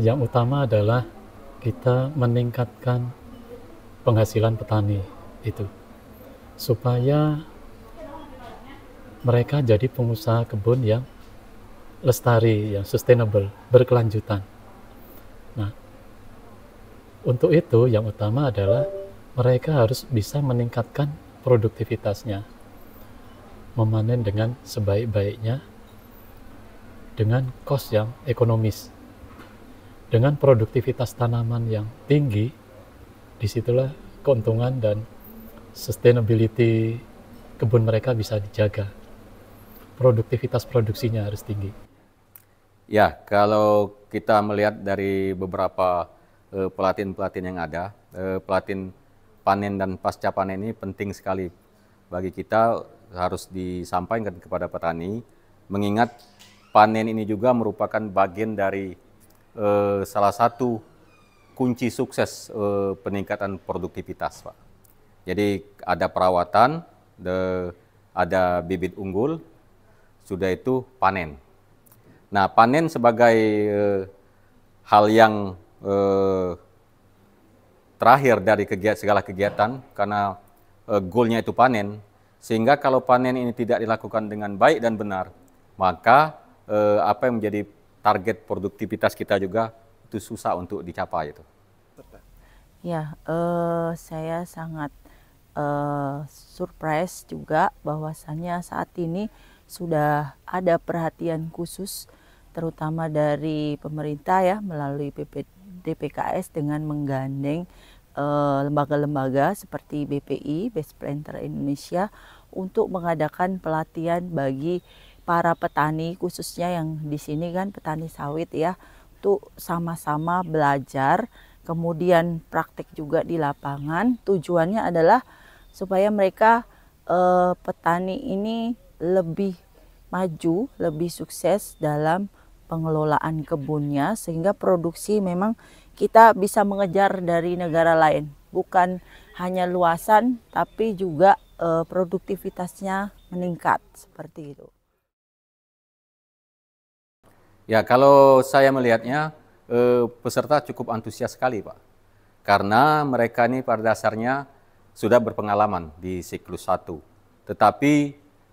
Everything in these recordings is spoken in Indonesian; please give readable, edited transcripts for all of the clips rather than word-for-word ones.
Yang utama adalah kita meningkatkan penghasilan petani itu, supaya mereka jadi pengusaha kebun yang lestari, yang sustainable, berkelanjutan. Nah, untuk itu yang utama adalah mereka harus bisa meningkatkan produktivitasnya, memanen dengan sebaik-baiknya, dengan cost yang ekonomis. Dengan produktivitas tanaman yang tinggi, disitulah keuntungan dan sustainability kebun mereka bisa dijaga. Produktivitas produksinya harus tinggi. Ya, kalau kita melihat dari beberapa pelatihan-pelatihan yang ada, pelatihan panen dan pasca panen ini penting sekali bagi kita, harus disampaikan kepada petani, mengingat panen ini juga merupakan bagian dari salah satu kunci sukses peningkatan produktivitas, Pak. Jadi ada perawatan, ada bibit unggul, sudah itu panen. Nah, panen sebagai hal yang terakhir dari segala kegiatan, karena goalnya itu panen, sehingga kalau panen ini tidak dilakukan dengan baik dan benar, maka apa yang menjadi target produktivitas kita juga itu susah untuk dicapai itu. Ya, saya sangat surprise juga bahwasannya saat ini sudah ada perhatian khusus terutama dari pemerintah ya melalui DPKS dengan menggandeng lembaga-lembaga seperti BPI, Best Planter Indonesia untuk mengadakan pelatihan bagi para petani khususnya yang di sini kan petani sawit ya, untuk sama-sama belajar, kemudian praktek juga di lapangan. Tujuannya adalah supaya mereka petani ini lebih maju, lebih sukses dalam pengelolaan kebunnya, sehingga produksi memang kita bisa mengejar dari negara lain, bukan hanya luasan tapi juga produktivitasnya meningkat seperti itu. Ya, kalau saya melihatnya peserta cukup antusias sekali, Pak. Karena mereka ini pada dasarnya sudah berpengalaman di siklus 1. Tetapi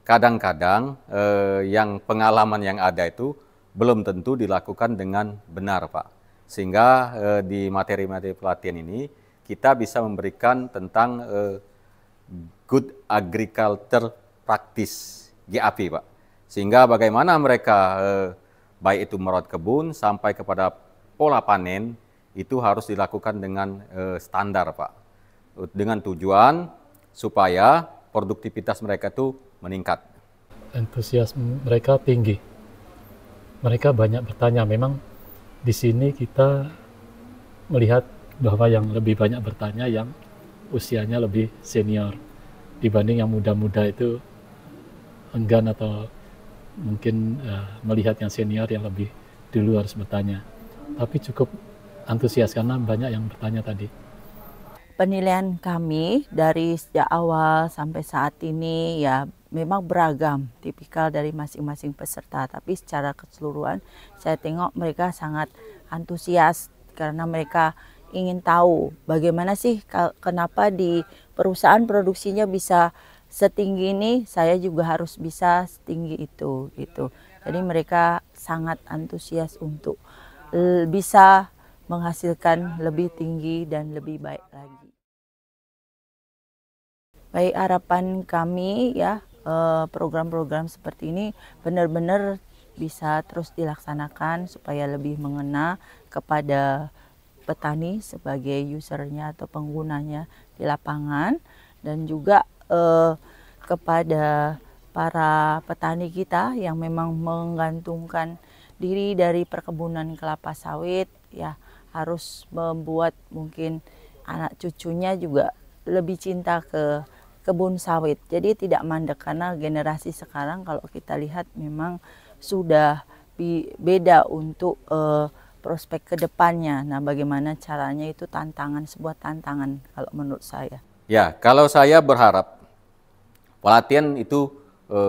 kadang-kadang yang pengalaman yang ada itu belum tentu dilakukan dengan benar, Pak. Sehingga di materi-materi pelatihan ini kita bisa memberikan tentang Good Agriculture Practice, GAP, Pak. Sehingga bagaimana mereka baik itu merawat kebun sampai kepada pola panen itu harus dilakukan dengan standar, Pak. Dengan tujuan supaya produktivitas mereka itu meningkat. Antusiasme mereka tinggi. Mereka banyak bertanya. Memang di sini kita melihat bahwa yang lebih banyak bertanya yang usianya lebih senior dibanding yang muda-muda itu enggan atau mungkin melihat yang senior yang lebih dulu harus bertanya. Tapi cukup antusias karena banyak yang bertanya tadi. Penilaian kami dari sejak awal sampai saat ini ya memang beragam, tipikal dari masing-masing peserta. Tapi secara keseluruhan saya tengok mereka sangat antusias karena mereka ingin tahu bagaimana sih kenapa di perusahaan produksinya bisa setinggi ini, saya juga harus bisa setinggi itu gitu. Jadi mereka sangat antusias untuk bisa menghasilkan lebih tinggi dan lebih baik lagi. Baik, harapan kami ya program-program seperti ini benar-benar bisa terus dilaksanakan supaya lebih mengena kepada petani sebagai usernya atau penggunanya di lapangan, dan juga kepada para petani kita yang memang menggantungkan diri dari perkebunan kelapa sawit ya, harus membuat mungkin anak cucunya juga lebih cinta ke kebun sawit. Jadi tidak mandek karena generasi sekarang kalau kita lihat memang sudah beda untuk prospek ke depannya. Nah, bagaimana caranya itu sebuah tantangan kalau menurut saya. Ya, kalau saya berharap pelatihan itu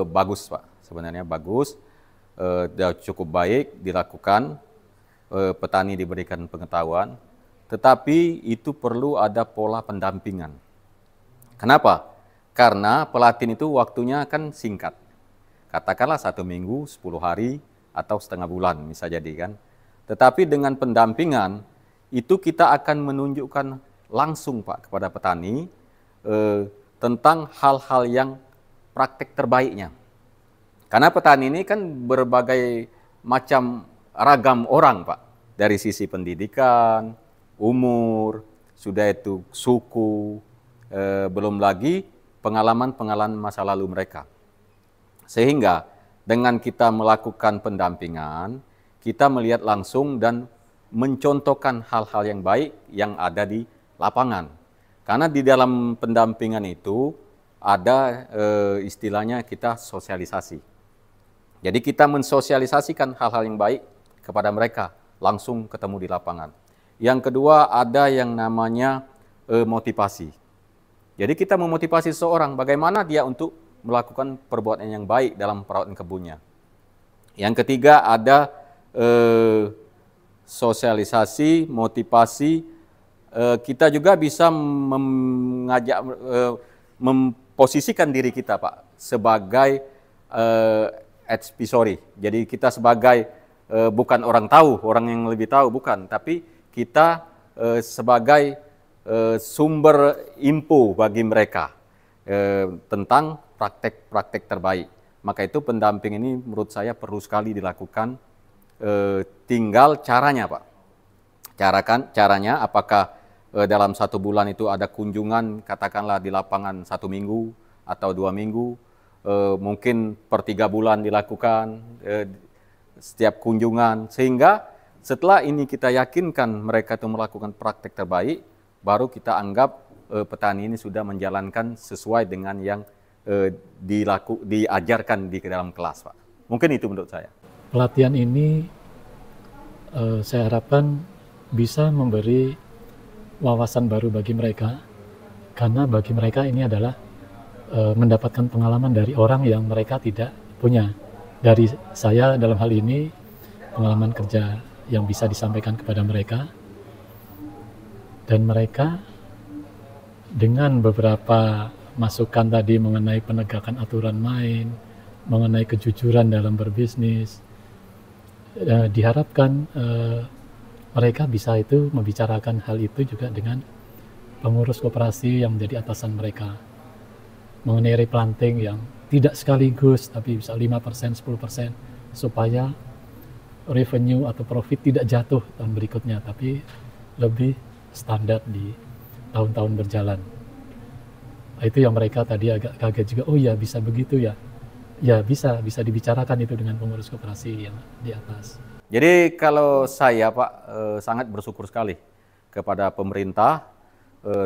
bagus, Pak. Sebenarnya bagus, cukup baik dilakukan. petani diberikan pengetahuan, tetapi itu perlu ada pola pendampingan. Kenapa? Karena pelatihan itu waktunya kan singkat. Katakanlah 1 minggu, 10 hari, atau setengah bulan bisa jadi kan. Tetapi dengan pendampingan, itu kita akan menunjukkan langsung Pak kepada petani tentang hal-hal yang praktek terbaiknya. Karena petani ini kan berbagai macam ragam orang Pak. Dari sisi pendidikan, umur, sudah itu suku, belum lagi pengalaman-pengalaman masa lalu mereka. Sehingga dengan kita melakukan pendampingan, kita melihat langsung dan mencontohkan hal-hal yang baik yang ada di lapangan. Karena di dalam pendampingan itu ada istilahnya kita sosialisasi. Jadi kita mensosialisasikan hal-hal yang baik kepada mereka, langsung ketemu di lapangan. Yang kedua ada yang namanya motivasi. Jadi kita memotivasi seseorang bagaimana dia untuk melakukan perbuatan yang baik dalam perawatan kebunnya. Yang ketiga ada sosialisasi, motivasi. Kita juga bisa mengajak, memposisikan diri kita Pak sebagai advisory. Jadi kita sebagai bukan orang tahu, orang yang lebih tahu, bukan. Tapi kita sebagai sumber info bagi mereka tentang praktek-praktek terbaik. Maka itu pendamping ini menurut saya perlu sekali dilakukan. Tinggal caranya Pak. Caranya apakah dalam 1 bulan itu ada kunjungan katakanlah di lapangan 1 minggu atau 2 minggu. Mungkin per 3 bulan dilakukan setiap kunjungan. Sehingga setelah ini kita yakinkan mereka itu melakukan praktek terbaik, baru kita anggap petani ini sudah menjalankan sesuai dengan yang diajarkan di dalam kelas Pak. Mungkin itu menurut saya. Pelatihan ini saya harapkan bisa memberi wawasan baru bagi mereka, karena bagi mereka ini adalah mendapatkan pengalaman dari orang yang mereka tidak punya. Dari saya dalam hal ini pengalaman kerja yang bisa disampaikan kepada mereka, dan mereka dengan beberapa masukan tadi mengenai penegakan aturan main, mengenai kejujuran dalam berbisnis, diharapkan mereka bisa itu membicarakan hal itu juga dengan pengurus koperasi yang menjadi atasan mereka, mengenai replanting yang tidak sekaligus tapi bisa 5%, 10%, supaya revenue atau profit tidak jatuh tahun berikutnya tapi lebih standar di tahun-tahun berjalan. Itu yang mereka tadi agak kaget juga, oh ya bisa begitu ya. Ya bisa dibicarakan itu dengan pengurus koperasi yang di atas. Jadi kalau saya Pak sangat bersyukur sekali kepada pemerintah,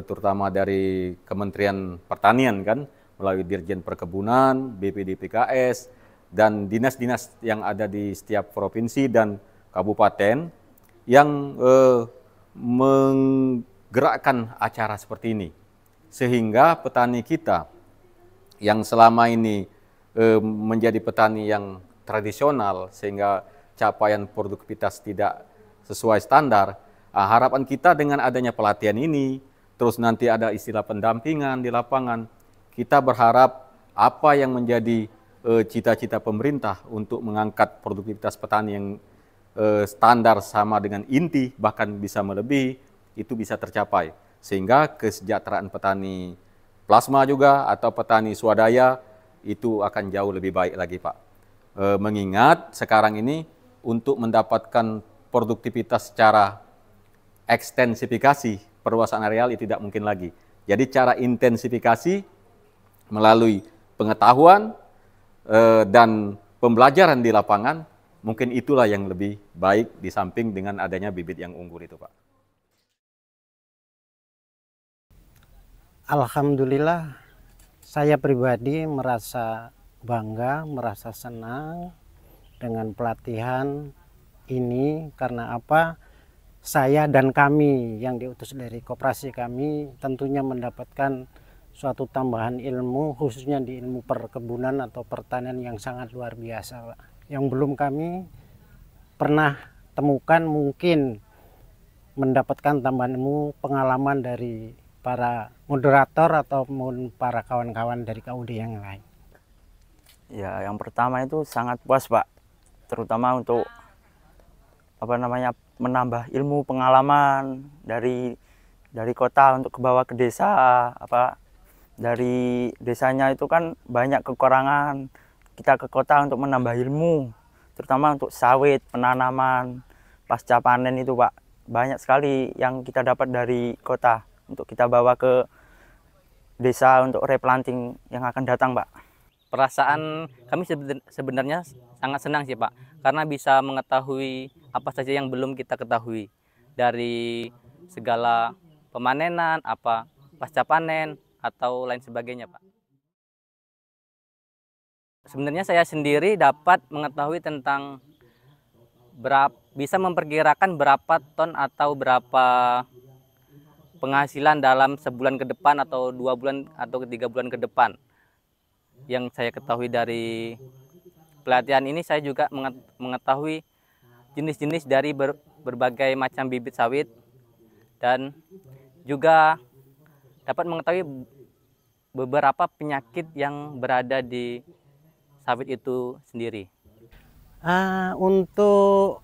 terutama dari Kementerian Pertanian kan, melalui Dirjen Perkebunan, BPDPKS, dan dinas-dinas yang ada di setiap provinsi dan kabupaten yang menggerakkan acara seperti ini. Sehingga petani kita yang selama ini menjadi petani yang tradisional sehingga capaian produktivitas tidak sesuai standar, harapan kita dengan adanya pelatihan ini, terus nanti ada istilah pendampingan di lapangan, kita berharap apa yang menjadi cita-cita pemerintah untuk mengangkat produktivitas petani yang standar sama dengan inti, bahkan bisa melebihi, itu bisa tercapai. Sehingga kesejahteraan petani plasma juga atau petani swadaya itu akan jauh lebih baik lagi Pak. Mengingat sekarang ini untuk mendapatkan produktivitas secara ekstensifikasi perluasan areal itu tidak mungkin lagi. Jadi cara intensifikasi melalui pengetahuan dan pembelajaran di lapangan, mungkin itulah yang lebih baik di samping dengan adanya bibit yang unggul itu Pak. Alhamdulillah, saya pribadi merasa bangga, merasa senang dengan pelatihan ini. Karena apa? Saya dan kami yang diutus dari koperasi kami tentunya mendapatkan suatu tambahan ilmu, khususnya di ilmu perkebunan atau pertanian yang sangat luar biasa, Pak. Yang belum kami pernah temukan, mungkin mendapatkan tambahan ilmu pengalaman dari para moderator ataupun para kawan-kawan dari KUD yang lain. Ya, yang pertama itu sangat puas, Pak. Terutama untuk menambah ilmu pengalaman dari kota untuk ke bawah ke desa. Dari desanya itu kan banyak kekurangan. Kita ke kota untuk menambah ilmu, terutama untuk sawit, penanaman, pasca panen itu, Pak. Banyak sekali yang kita dapat dari kota untuk kita bawa ke desa untuk replanting yang akan datang, Pak. Perasaan kami sebenarnya sangat senang sih, Pak, karena bisa mengetahui apa saja yang belum kita ketahui dari segala pemanenan, pasca panen atau lain sebagainya, Pak. Sebenarnya saya sendiri dapat mengetahui tentang bisa memperkirakan berapa ton atau berapa penghasilan dalam sebulan ke depan atau 2 bulan atau 3 bulan ke depan. Yang saya ketahui dari pelatihan ini, saya juga mengetahui jenis-jenis dari berbagai macam bibit sawit dan juga dapat mengetahui beberapa penyakit yang berada di sawit itu sendiri. Untuk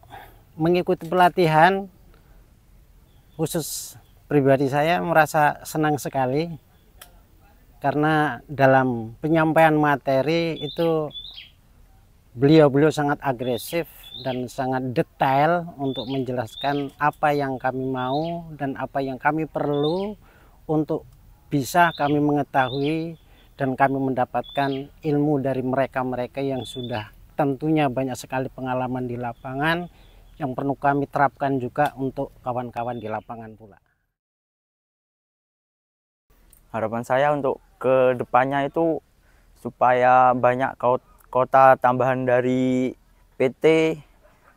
mengikuti pelatihan, khusus pribadi saya merasa senang sekali karena dalam penyampaian materi itu beliau sangat agresif dan sangat detail untuk menjelaskan apa yang kami mau dan apa yang kami perlu untuk bisa kami mengetahui dan kami mendapatkan ilmu dari mereka-mereka yang sudah tentunya banyak sekali pengalaman di lapangan yang perlu kami terapkan juga untuk kawan-kawan di lapangan pula. Harapan saya untuk ke depannya itu supaya banyak kota tambahan dari PT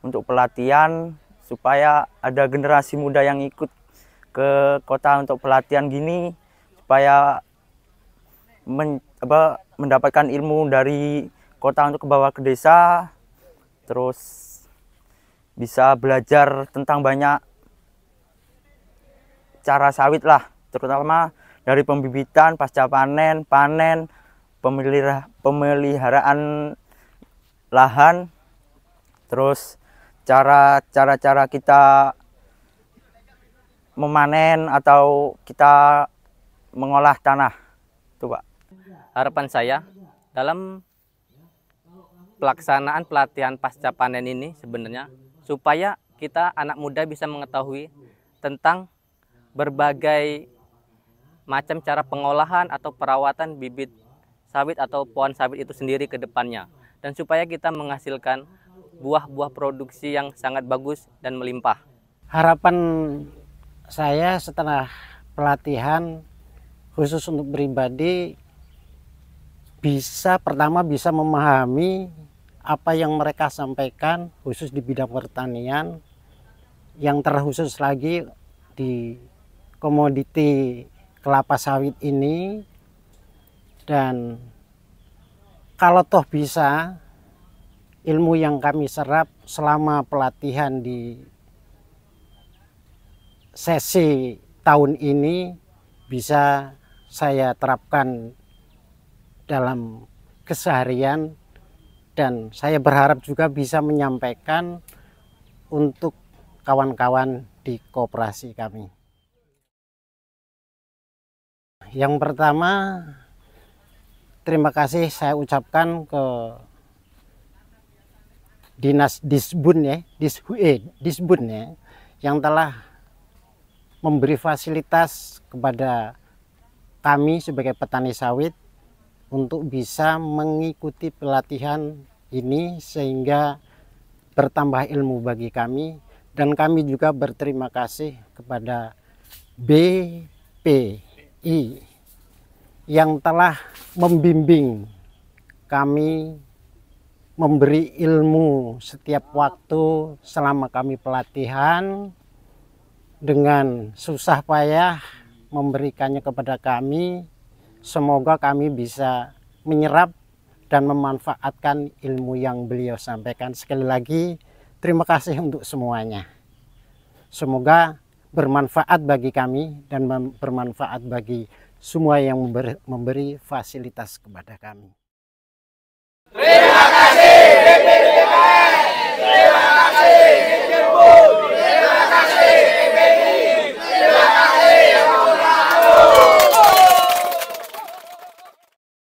untuk pelatihan, supaya ada generasi muda yang ikut ke kota untuk pelatihan gini, supaya mendapatkan ilmu dari kota untuk ke bawah ke desa, terus bisa belajar tentang banyak cara sawit lah, terutama dari pembibitan, pasca panen, pemeliharaan lahan, terus cara kita memanen atau kita mengolah tanah, itu, Pak. Harapan saya dalam pelaksanaan pelatihan pasca panen ini sebenarnya supaya kita anak muda bisa mengetahui tentang berbagai macam cara pengolahan atau perawatan bibit sawit atau pohon sawit itu sendiri ke depannya, dan supaya kita menghasilkan buah-buah produksi yang sangat bagus dan melimpah. Harapan saya setelah pelatihan khusus untuk pribadi pertama bisa memahami apa yang mereka sampaikan khusus di bidang pertanian, yang terkhusus lagi di komoditi kelapa sawit ini. Dan kalau toh bisa ilmu yang kami serap selama pelatihan di sesi tahun ini bisa saya terapkan dalam keseharian, dan saya berharap juga bisa menyampaikan untuk kawan-kawan di koperasi kami. Yang pertama, terima kasih saya ucapkan ke Dinas Disbun yang telah memberi fasilitas kepada kami sebagai petani sawit untuk bisa mengikuti pelatihan ini sehingga bertambah ilmu bagi kami, dan kami juga berterima kasih kepada BPI yang telah membimbing kami, memberi ilmu setiap waktu selama kami pelatihan dengan susah payah memberikannya kepada kami. Semoga kami bisa menyerap dan memanfaatkan ilmu yang beliau sampaikan. Sekali lagi, Terima kasih untuk semuanya. Semoga bermanfaat bagi kami dan bermanfaat bagi semua yang memberi fasilitas kepada kami.